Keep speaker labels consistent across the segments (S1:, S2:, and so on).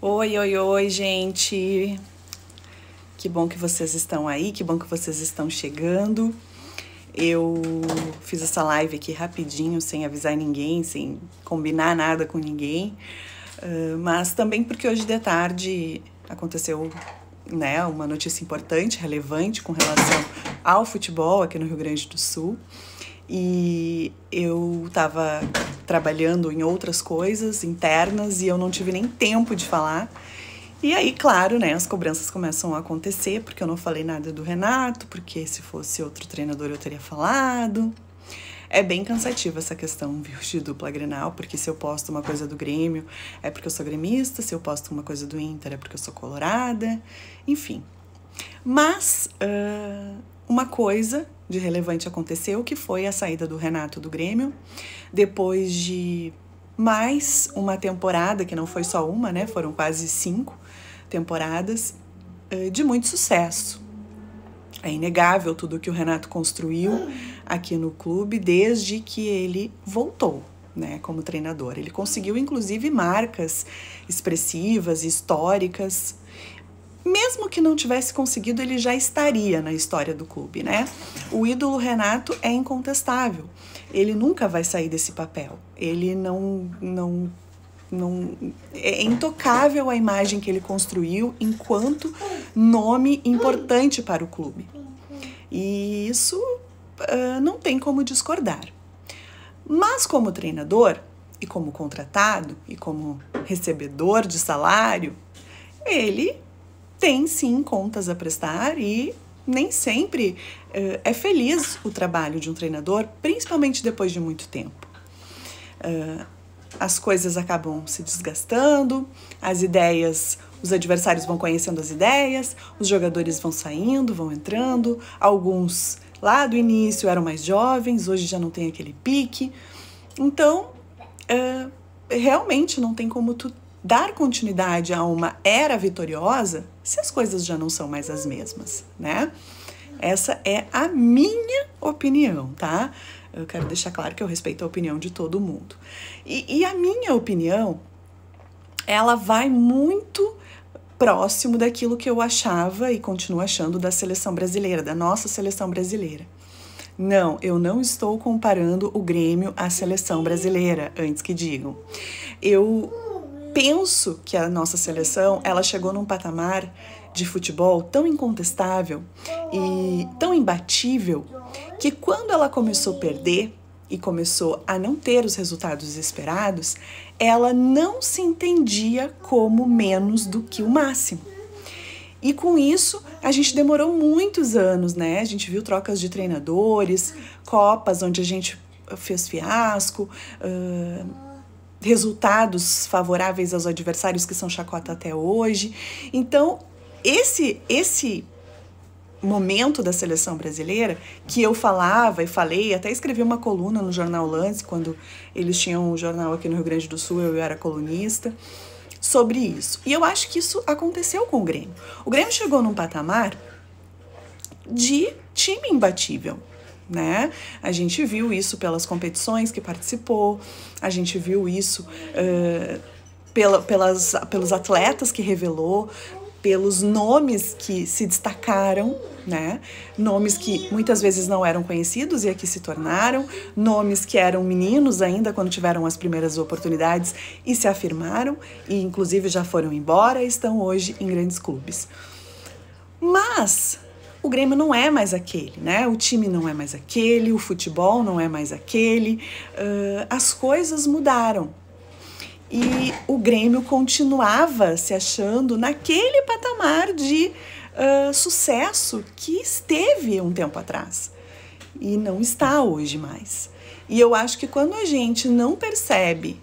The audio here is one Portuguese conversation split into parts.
S1: Oi, oi, oi, gente. Que bom que vocês estão aí, que bom que vocês estão chegando. Eu fiz essa live aqui rapidinho, sem avisar ninguém, sem combinar nada com ninguém. Mas também porque hoje de tarde aconteceu, né, uma notícia importante, relevante com relação ao futebol aqui no Rio Grande do Sul. E eu estava trabalhando em outras coisas internas e eu não tive nem tempo de falar. E aí, claro, né, as cobranças começam a acontecer, porque eu não falei nada do Renato, porque se fosse outro treinador eu teria falado. É bem cansativa essa questão, viu, de dupla Grenal, porque se eu posto uma coisa do Grêmio é porque eu sou gremista, se eu posto uma coisa do Inter é porque eu sou colorada, enfim. Mas uma coisa de relevante aconteceu, que foi a saída do Renato do Grêmio, depois de mais uma temporada, que não foi só uma, né? Foram quase 5 temporadas de muito sucesso. É inegável tudo que o Renato construiu aqui no clube desde que ele voltou, né, como treinador. Ele conseguiu, inclusive, marcas expressivas, históricas. Mesmo que não tivesse conseguido, ele já estaria na história do clube, né? O ídolo Renato é incontestável. Ele nunca vai sair desse papel. Ele não é intocável a imagem que ele construiu enquanto nome importante para o clube. E isso não tem como discordar. Mas como treinador, e como contratado, e como recebedor de salário, ele tem sim contas a prestar e nem sempre é feliz o trabalho de um treinador, principalmente depois de muito tempo. As coisas acabam se desgastando, as ideias, os adversários vão conhecendo as ideias, os jogadores vão saindo, vão entrando, alguns lá do início eram mais jovens, hoje já não tem aquele pique. Então, realmente não tem como tu dar continuidade a uma era vitoriosa se as coisas já não são mais as mesmas, né? Essa é a minha opinião, tá? Eu quero deixar claro que eu respeito a opinião de todo mundo. E a minha opinião, ela vai muito próximo daquilo que eu achava e continuo achando da seleção brasileira, da nossa seleção brasileira. Não, eu não estou comparando o Grêmio à seleção brasileira, antes que digam. Eu penso que a nossa seleção, ela chegou num patamar de futebol tão incontestável e tão imbatível que quando ela começou a perder e começou a não ter os resultados esperados, ela não se entendia como menos do que o máximo. E com isso, a gente demorou muitos anos, né? A gente viu trocas de treinadores, Copas onde a gente fez fiasco, resultados favoráveis aos adversários que são chacota até hoje. Então, esse momento da seleção brasileira, que eu falava e falei, até escrevi uma coluna no Jornal Lance, quando eles tinham um jornal aqui no Rio Grande do Sul, eu era colunista, sobre isso. E eu acho que isso aconteceu com o Grêmio. O Grêmio chegou num patamar de time imbatível, né? A gente viu isso pelas competições que participou, a gente viu isso pelos atletas que revelou, pelos nomes que se destacaram, né? Nomes que muitas vezes não eram conhecidos e aqui se tornaram, nomes que eram meninos ainda quando tiveram as primeiras oportunidades e se afirmaram, e inclusive já foram embora e estão hoje em grandes clubes. Mas o Grêmio não é mais aquele, né? O time não é mais aquele, o futebol não é mais aquele, as coisas mudaram. E o Grêmio continuava se achando naquele patamar de sucesso que esteve um tempo atrás. E não está hoje mais. E eu acho que quando a gente não percebe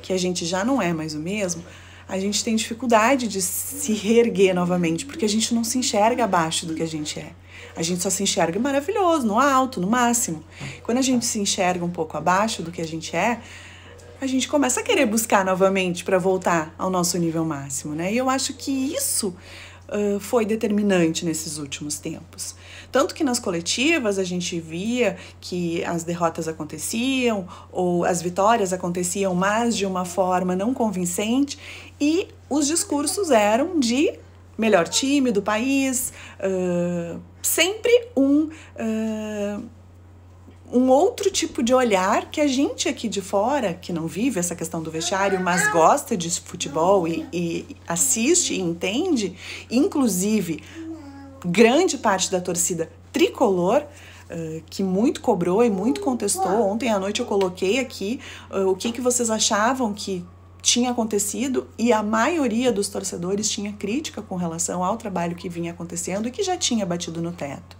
S1: que a gente já não é mais o mesmo, a gente tem dificuldade de se reerguer novamente, porque a gente não se enxerga abaixo do que a gente é. A gente só se enxerga maravilhoso, no alto, no máximo. Quando a gente se enxerga um pouco abaixo do que a gente é, a gente começa a querer buscar novamente para voltar ao nosso nível máximo, né? E eu acho que isso foi determinante nesses últimos tempos. Tanto que nas coletivas a gente via que as derrotas aconteciam ou as vitórias aconteciam, mas de uma forma não convincente, e os discursos eram de melhor time do país, sempre um outro tipo de olhar que a gente aqui de fora, que não vive essa questão do vestiário, mas gosta de futebol e assiste e entende, inclusive grande parte da torcida tricolor, que muito cobrou e muito contestou. Ontem à noite eu coloquei aqui o que vocês achavam que tinha acontecido, e a maioria dos torcedores tinha crítica com relação ao trabalho que vinha acontecendo e que já tinha batido no teto.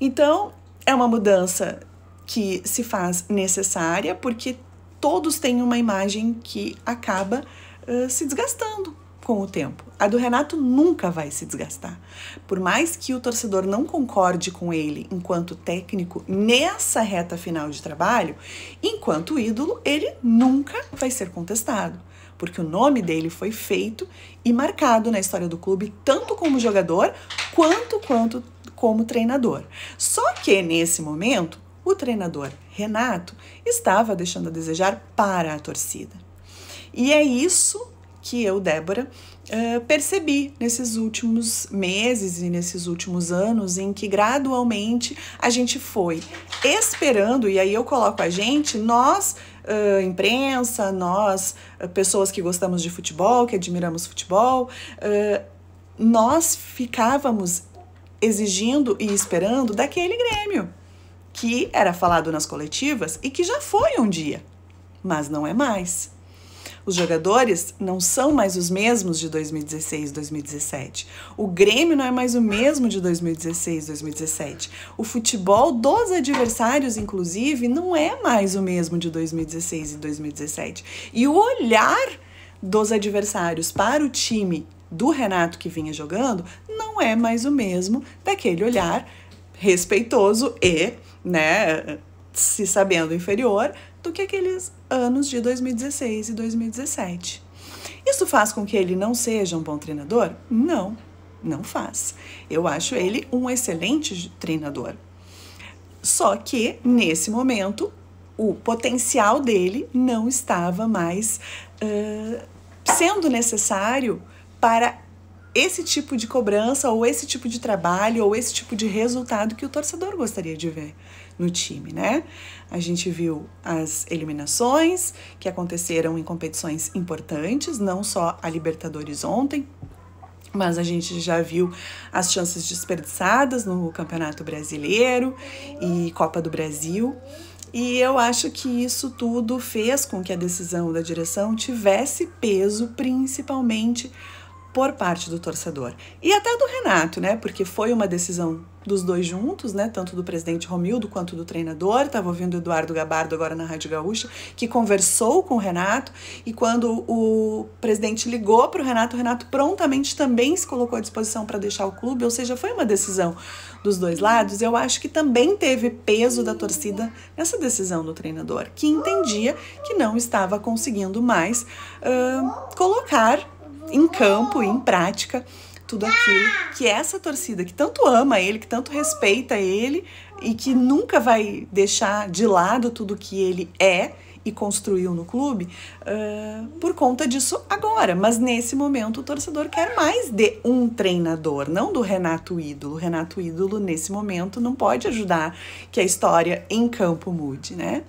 S1: Então, é uma mudança que se faz necessária, porque todos têm uma imagem que acaba se desgastando com o tempo. A do Renato nunca vai se desgastar. Por mais que o torcedor não concorde com ele enquanto técnico nessa reta final de trabalho, enquanto ídolo, ele nunca vai ser contestado, porque o nome dele foi feito e marcado na história do clube, tanto como jogador quanto como treinador. Só que nesse momento, o treinador Renato estava deixando a desejar para a torcida. E é isso que eu, Débora, percebi nesses últimos meses e nesses últimos anos, em que gradualmente a gente foi esperando, e aí eu coloco a gente, nós, imprensa, nós, pessoas que gostamos de futebol, que admiramos futebol, nós ficávamos exigindo e esperando daquele Grêmio, que era falado nas coletivas e que já foi um dia, mas não é mais. Os jogadores não são mais os mesmos de 2016, 2017. O Grêmio não é mais o mesmo de 2016, 2017. O futebol dos adversários, inclusive, não é mais o mesmo de 2016 e 2017. E o olhar dos adversários para o time do Renato que vinha jogando não é mais o mesmo daquele olhar respeitoso e, né, se sabendo inferior do que aqueles anos de 2016 e 2017. Isso faz com que ele não seja um bom treinador? Não, não faz. Eu acho ele um excelente treinador. Só que, nesse momento, o potencial dele não estava mais sendo necessário para esse tipo de cobrança, ou esse tipo de trabalho, ou esse tipo de resultado que o torcedor gostaria de ver no time, né? A gente viu as eliminações que aconteceram em competições importantes, não só a Libertadores ontem, mas a gente já viu as chances desperdiçadas no Campeonato Brasileiro e Copa do Brasil. E eu acho que isso tudo fez com que a decisão da direção tivesse peso, principalmente por parte do torcedor. E até do Renato, né? Porque foi uma decisão dos dois juntos, né? Tanto do presidente Romildo quanto do treinador. Estava ouvindo o Eduardo Gabardo agora na Rádio Gaúcha, que conversou com o Renato, e quando o presidente ligou para o Renato prontamente também se colocou à disposição para deixar o clube, ou seja, foi uma decisão dos dois lados. Eu acho que também teve peso da torcida nessa decisão do treinador, que entendia que não estava conseguindo mais colocar em campo, em prática, tudo aquilo que essa torcida que tanto ama ele, que tanto respeita ele e que nunca vai deixar de lado tudo que ele é e construiu no clube, por conta disso agora. Mas nesse momento o torcedor quer mais de um treinador, não do Renato ídolo. O Renato ídolo nesse momento não pode ajudar que a história em campo mude, né?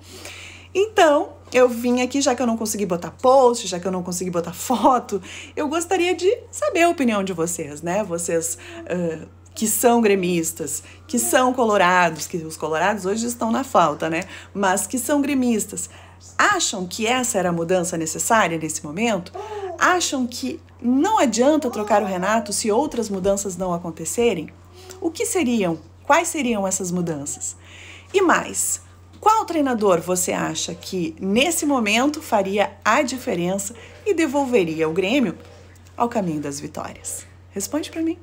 S1: Então, eu vim aqui, já que eu não consegui botar post, já que eu não consegui botar foto, eu gostaria de saber a opinião de vocês, né? Vocês que são gremistas, que são colorados, que os colorados hoje estão na falta, né? Mas que são gremistas, acham que essa era a mudança necessária nesse momento? Acham que não adianta trocar o Renato se outras mudanças não acontecerem? O que seriam? Quais seriam essas mudanças? E mais, qual treinador você acha que, nesse momento, faria a diferença e devolveria o Grêmio ao caminho das vitórias? Responde para mim.